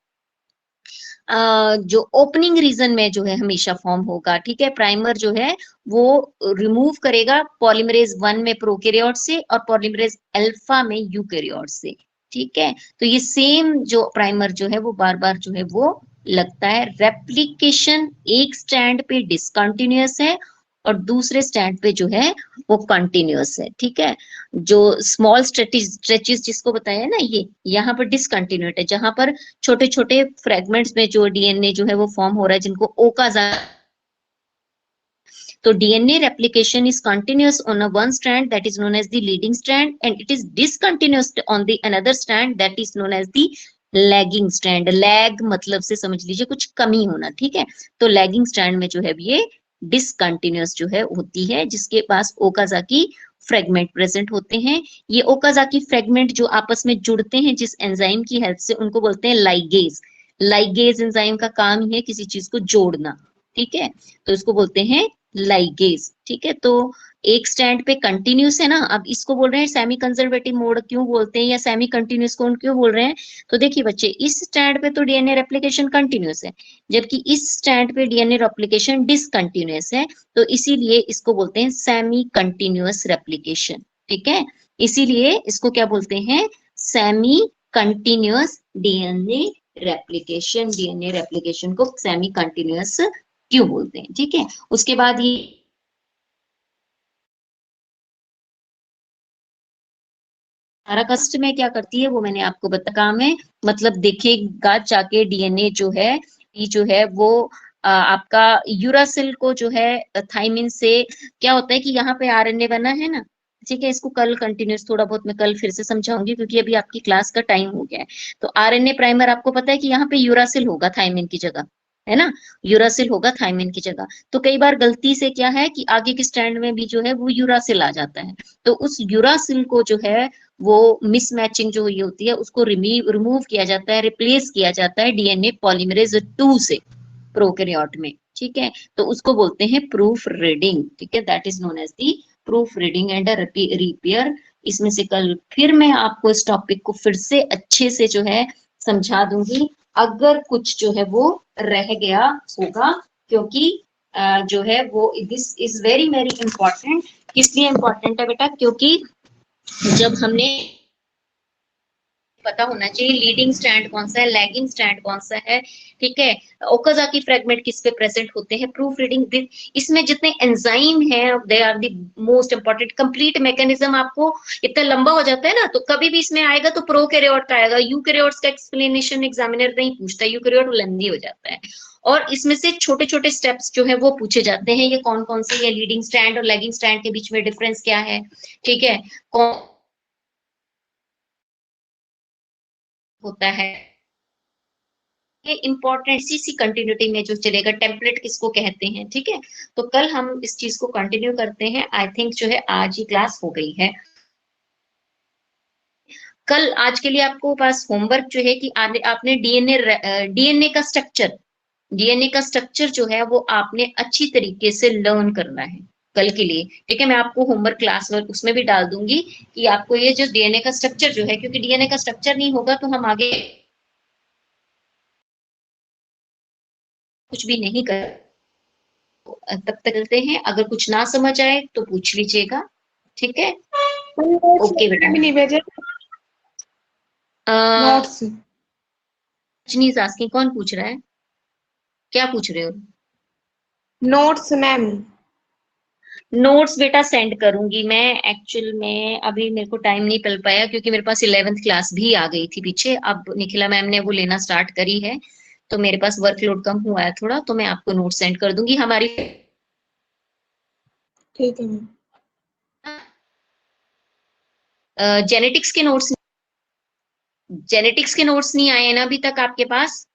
जो ओपनिंग रीजन में जो है हमेशा फॉर्म होगा. ठीक है, प्राइमर जो है वो रिमूव करेगा पॉलीमरेज 1 में प्रोकैरियोट से और पॉलीमरेज अल्फा में यूकैरियोट से. ठीक है, तो ये सेम जो प्राइमर जो है वो बार बार जो है वो लगता है. रेप्लिकेशन एक स्टैंड पे डिसकंटिन्यूअस है और दूसरे स्टैंड पे जो है वो कंटिन्यूअस है. ठीक है, जो स्मॉल स्ट्रेचेस जिसको बताया ना, ये यहाँ पर डिसकंटिन्यूट है, जहां पर छोटे छोटे फ्रेगमेंट्स में जो डीएनए जो है वो फॉर्म हो रहा है, जिनको ओकाजाकी. तो DNA replication is continuous on a one strand that is known as the leading strand and it is discontinuous on the another strand that is known as the lagging strand. Lag मतलब से समझ लीजिए कुछ कमी होना. ठीक है, तो लैगिंग स्ट्रैंड में जो है ये डिसकंटिन्यूअस जो है होती है, जिसके पास ओकाजाकी फ्रेगमेंट प्रेजेंट होते हैं. ये ओकाजाकी फ्रेगमेंट जो आपस में जुड़ते हैं जिस एंजाइम की हेल्प से, उनको बोलते हैं लाइगेज. लाइगेज एंजाइम का काम ही है किसी चीज को जोड़ना. ठीक है, तो इसको बोलते हैं लाइगेज. ठीक है, तो एक स्टैंड पे कंटिन्यूस है ना, अब इसको बोल रहे हैं सेमी कंजर्वेटिव मोड क्यों बोलते हैं या सेमी कंटिन्यूस को क्यों बोल रहे हैं. तो देखिए बच्चे, इस स्टैंड पे तो डीएनए रेप्लिकेशन कंटिन्यूस है, जबकि इस स्टैंड पे डीएनए रेप्लिकेशन डिसकंटिन्यूस है, तो इसीलिए इसको बोलते हैं सेमी कंटिन्यूअस रेप्लिकेशन. ठीक है, इसीलिए इसको क्या बोलते हैं, semi continuous DNA replication. DNA replication को सेमी कंटिन्यूअस क्यों बोलते हैं. ठीक है, उसके बाद ये पैराकस्ट में क्या करती है वो मैंने आपको बता, काम है मतलब देखेगा जाके डीएनए जो है, ये जो है वो आपका यूरासिल को जो है थाइमिन से क्या होता है कि यहाँ पे आरएनए बना है ना. ठीक है, इसको कल कंटिन्यूस थोड़ा बहुत मैं कल फिर से समझाऊंगी क्योंकि अभी आपकी क्लास का टाइम हो गया है. तो आरएनए प्राइमर आपको पता है कि यहाँ पे यूरासिल होगा थाइमिन की जगह, है ना, यूरासिल होगा थाइमिन की जगह. तो कई बार गलती से क्या है कि आगे के स्टैंड में भी जो है वो यूरासिल आ जाता है, तो उस यूरासिल को जो है वो मिसमैचिंग जो हुई होती है उसको रिमूव किया जाता है, रिप्लेस किया जाता है डीएनए पॉलीमरेज 2 से प्रोकैरियोट में, ठीक है। तो उसको बोलते हैं प्रूफ रीडिंग, ठीक है, that is known as the proof reading and repair. इसमें से कल फिर मैं आपको इस टॉपिक को फिर से अच्छे से जो है समझा दूंगी, अगर कुछ जो है वो रह गया होगा, क्योंकि जो है वो this is very very important. किस लिए इंपॉर्टेंट है बेटा? क्योंकि जब हमने पता होना चाहिए लीडिंग स्ट्रैंड कौन सा है, लैगिंग स्ट्रैंड कौन सा है, ठीक है, ओकाजाकी फ्रेगमेंट किस पे प्रेजेंट होते हैं, प्रूफ रीडिंग, इसमें जितने एंजाइम हैं they are the most important. Complete mechanism आपको इतना लंबा हो जाता है ना, तो कभी भी इसमें आएगा तो प्रोकैरियोट का आएगा, यूकैरियोट्स का एक्सप्लेनेशन एग्जामिनर नहीं पूछता, यूकैरियोट लेंदी हो जाता है। और इसमें से छोटे छोटे स्टेप्स जो है वो पूछे जाते हैं, ये कौन कौन से, ये लीडिंग स्ट्रैंड और लैगिंग स्ट्रैंड के बीच में डिफरेंस क्या है, ठीक है, कौन होता है, ये इंपॉर्टेंट सी कंटिन्यूटी में जो चलेगा, टेम्पलेट किसको कहते हैं, ठीक है। तो कल हम इस चीज को कंटिन्यू करते हैं। आई थिंक जो है आज ही क्लास हो गई है। कल आज के लिए आपको पास होमवर्क जो है कि आपने डीएनए का स्ट्रक्चर, डीएनए का स्ट्रक्चर जो है वो आपने अच्छी तरीके से लर्न करना है कल के लिए, ठीक है। मैं आपको होमवर्क क्लास वर्क उसमें भी डाल दूंगी कि आपको ये जो डीएनए का स्ट्रक्चर जो है, क्योंकि डीएनए का स्ट्रक्चर नहीं होगा तो हम आगे कुछ भी नहीं कर। तब तक चलते हैं, अगर कुछ ना समझ आए तो पूछ लीजिएगा, ठीक है। नोट्स ओके बेटा। भी नहीं भेजे। नोट्स रजनीश आस्किंग, कौन पूछ रहा है, क्या पूछ रहे हो? Notes ma'am. नोट्स बेटा सेंड करूंगी मैं, एक्चुअल में अभी मेरे को टाइम नहीं मिल पाया क्योंकि मेरे पास 11th क्लास भी आ गई थी पीछे, अब निखिला मैम ने वो लेना स्टार्ट करी है, तो मेरे पास वर्कलोड कम हुआ है थोड़ा, तो मैं आपको नोट सेंड कर दूंगी। हमारी ठीक है मैम। जेनेटिक्स के नोट्स, जेनेटिक्स के नोट्स नहीं आए हैं ना अभी तक आपके पास?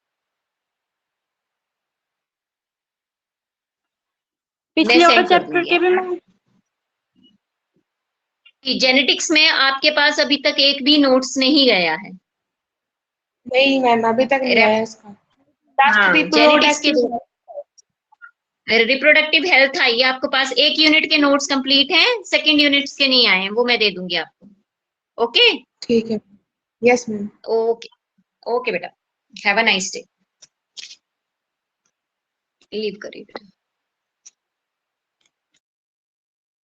मैं पिछले वाले सेंड कर चैप्टर दूंगी के भी आपको। मैम। जेनेटिक्स में आपके पास अभी तक एक भी नोट्स नहीं गया है? नहीं मैम, अभी तक नहीं आया इसका। लास्ट हाँ, जेनेटिक्स के रिप्रोडक्टिव। रिप्रोडक्टिव हेल्थ आई है आपके पास, एक यूनिट के नोट्स कंप्लीट हैं, सेकंड यूनिट्स के नहीं आए हैं, वो मैं दे दूंगी आपको। ओके। ठीक है। Yes ma'am. ओके। ओके बेटा, have a nice day. Leave करिए बेटा।